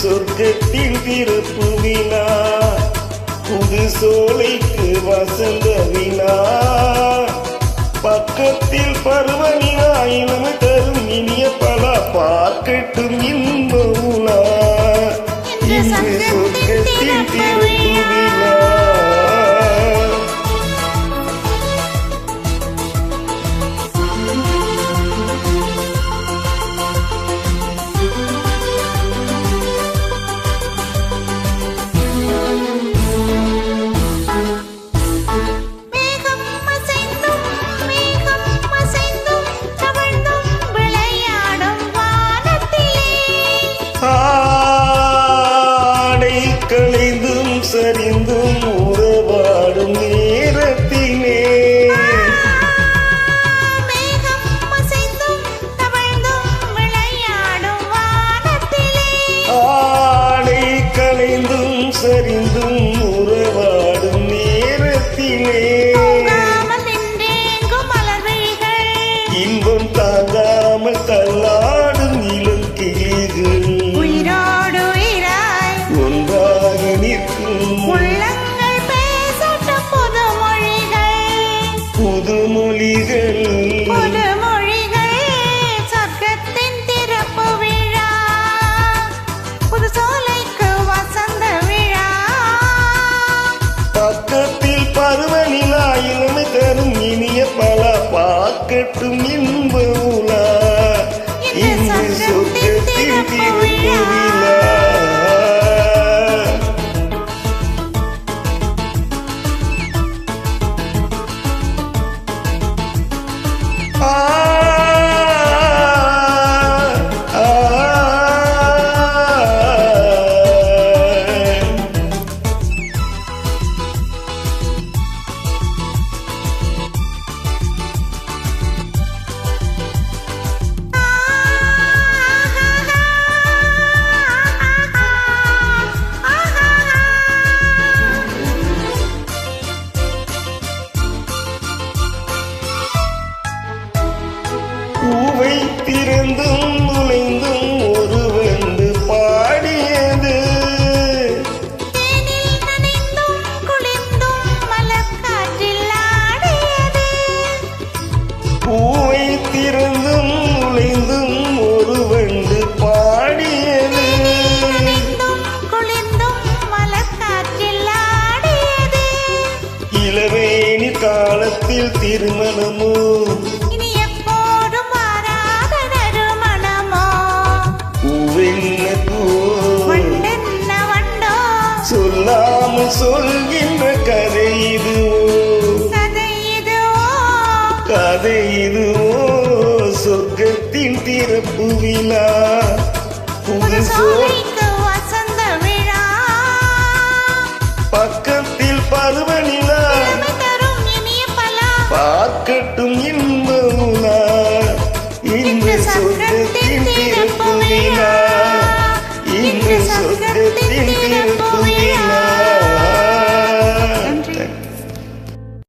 சொர்க்கத்தின் திறப்பு விழா, புது சோலைக்கு வசந்த விழா, பக்கத்தில் பருவநிலா இளமை தரும் இனிய பல பார்க்கட்டும் இன்ப உலா, இன்று சொர்க்கத்தின் திறப்பு விழா. களைந்தும் சரிந்தும் உறவாடும் நேரத்திலே ஆடை களைந்தும் சரிந்தும் உறவாடும் நேரத்திலே இன்பம் தாங்காமல் தள்ளாடும் இளம் கிளிகள் புதுமொழிகள் சொர்க்கத்தின் திறப்பு விழா, புது சோலைக்கு வசந்த விழா, பக்கத்தில் பருவநிலா இளமை தரும் இனிய பல பார்க்கட்டும் இன்ப உலா, இன்று சொர்க்கத்தின் திறப்பு விழா. பூவை திறந்தும் நுழைந்தும் ஒரு வந்து பாடியது, பூவை திறந்தும் நுழைந்தும் ஒரு வந்து பாடியது, இளவேணி காலத்தில் திருமணமோ சொல்லாமல் சொல்கின்ற கதை இதுவோ சொர்க்கத்தின் திறப்பு விழா, புது சோலைக்கு வசந்த விழா, பக்கத்தில் பருவநிலா தரும் இனிய பலா பார்க்கட்டும் இன்ப